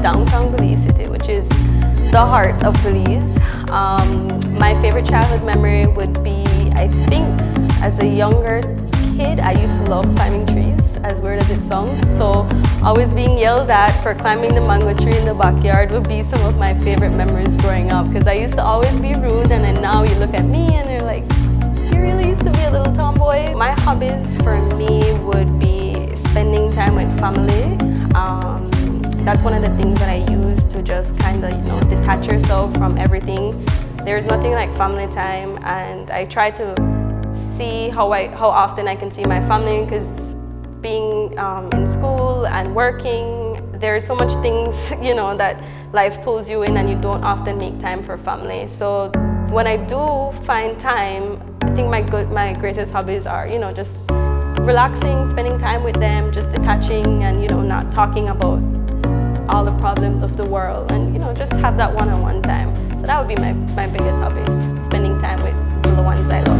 downtown Belize City, which is the heart of Belize. My favorite childhood memory would be, I think, as a younger kid, I used to love climbing trees, as weird as it sounds. So always being yelled at for climbing the mango tree in the backyard would be some of my favorite memories growing up, because I used to always be rude, and then now you look at me and you're like, you really used to be a little tomboy. My hobbies for me would be spending time with family. That's one of the things that I use to just kind of, detach yourself from everything. There's nothing like family time, and I try to see how often I can see my family, because being in school and working, there's so much things, that life pulls you in, and you don't often make time for family. So when I do find time, I think my greatest hobbies are, just relaxing, spending time with them, just detaching, and not talking about all the problems of the world, and just have that one-on-one time. So that would be my biggest hobby, spending time with the ones I love.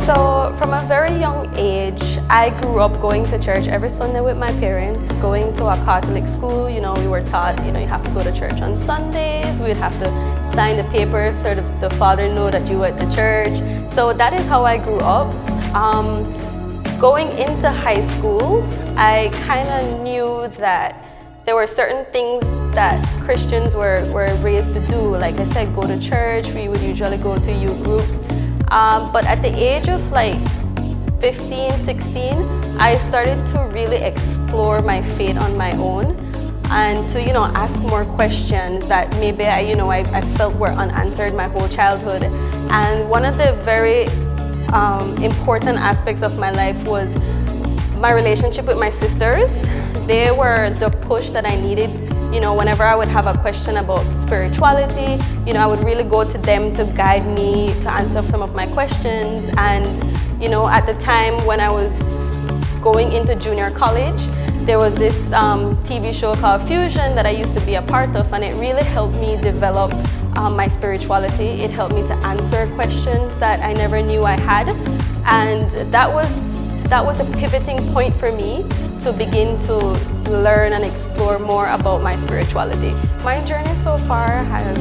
So from a very young age, I grew up going to church every Sunday with my parents, going to a Catholic school. We were taught, you have to go to church on Sundays. We'd have to sign the paper so that the father know that you went to church. So that is how I grew up. Going into high school, I kind of knew that there were certain things that Christians were raised to do. Like I said, go to church. We would usually go to youth groups. But at the age of 15, 16, I started to really explore my faith on my own, and to ask more questions that maybe I felt were unanswered my whole childhood. And one of the very important aspects of my life was my relationship with my sisters. They were the push that I needed. Whenever I would have a question about spirituality, I would really go to them to guide me, to answer some of my questions. And, at the time when I was going into junior college, there was this TV show called Fusion that I used to be a part of, and it really helped me develop my spirituality. It helped me to answer questions that I never knew I had. And that was a pivoting point for me to begin to learn and explore more about my spirituality. My journey so far has,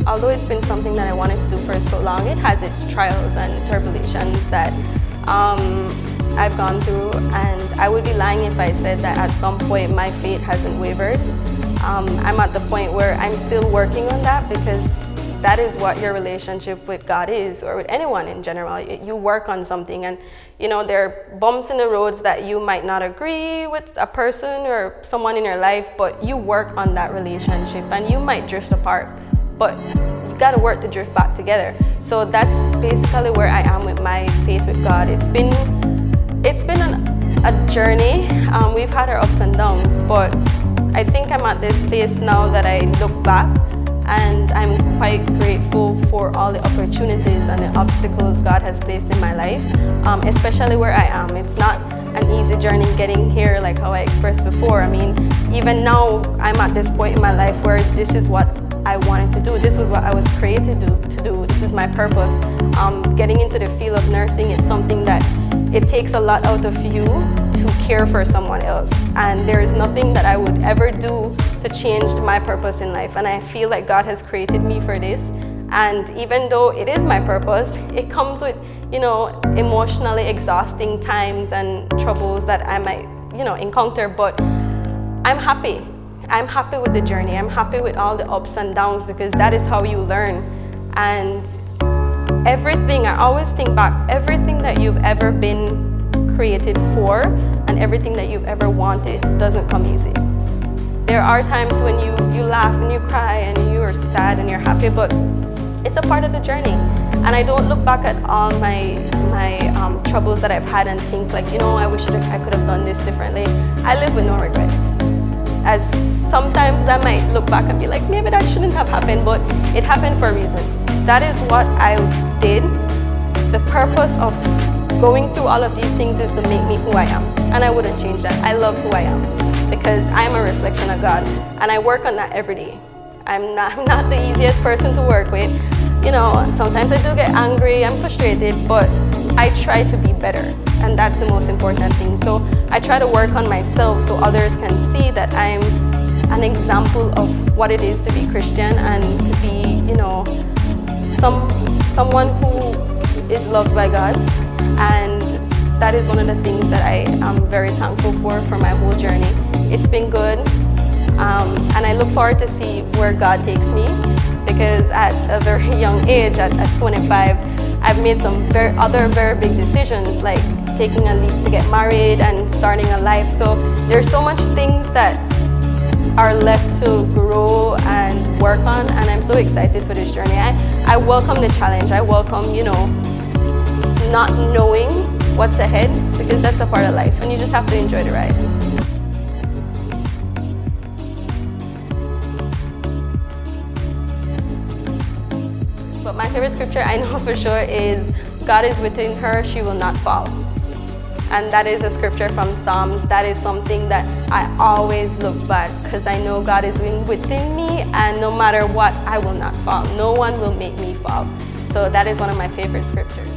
although it's been something that I wanted to do for so long, it has its trials and tribulations that I've gone through, and I would be lying if I said that at some point my faith hasn't wavered. I'm at the point where I'm still working on that, because that is what your relationship with God is, or with anyone in general. You work on something, and there are bumps in the roads that you might not agree with a person or someone in your life, but you work on that relationship, and you might drift apart, but you got to work to drift back together. So that's basically where I am with my faith with God. It's been a journey. We've had our ups and downs, but I think I'm at this place now that I look back, and I'm quite grateful for all the opportunities and the obstacles God has placed in my life, especially where I am. It's not an easy journey getting here, like how I expressed before. I mean, even now, I'm at this point in my life where this is what I wanted to do. This was what I was created to do. This is my purpose. Getting into the field of nursing, it's something that it takes a lot out of you to care for someone else. And there is nothing that I would ever do to change my purpose in life. And I feel like God has created me for this. And even though it is my purpose, it comes with, emotionally exhausting times and troubles that I might, encounter. But I'm happy. I'm happy with the journey. I'm happy with all the ups and downs, because that is how you learn. And everything, I always think back, everything that you've ever been created for and everything that you've ever wanted doesn't come easy. There are times when you laugh and you cry and you're sad and you're happy, but it's a part of the journey. And I don't look back at all my troubles that I've had and think like, I wish I could have done this differently. I live with no regrets. As sometimes I might look back and be like, maybe that shouldn't have happened, but it happened for a reason. That is what I did. The purpose of going through all of these things is to make me who I am. And I wouldn't change that. I love who I am, because I'm a reflection of God, and I work on that every day. I'm not the easiest person to work with. Sometimes I do get angry, I'm frustrated, but I try to be better, and that's the most important thing. So I try to work on myself so others can see that I'm an example of what it is to be Christian and to be, someone who is loved by God. And that is one of the things that I am very thankful for my whole journey. It's been good, and I look forward to see where God takes me, because at a very young age, at 25, I've made some very big decisions, like taking a leap to get married and starting a life. So there's so much things that are left to grow and work on, and I'm so excited for this journey. I welcome the challenge. I welcome, not knowing what's ahead, because that's a part of life and you just have to enjoy the ride. But my favorite scripture I know for sure is, God is within her, she will not fall. And that is a scripture from Psalms. That is something that I always look back, because I know God is within me, and no matter what, I will not fall. No one will make me fall. So that is one of my favorite scriptures.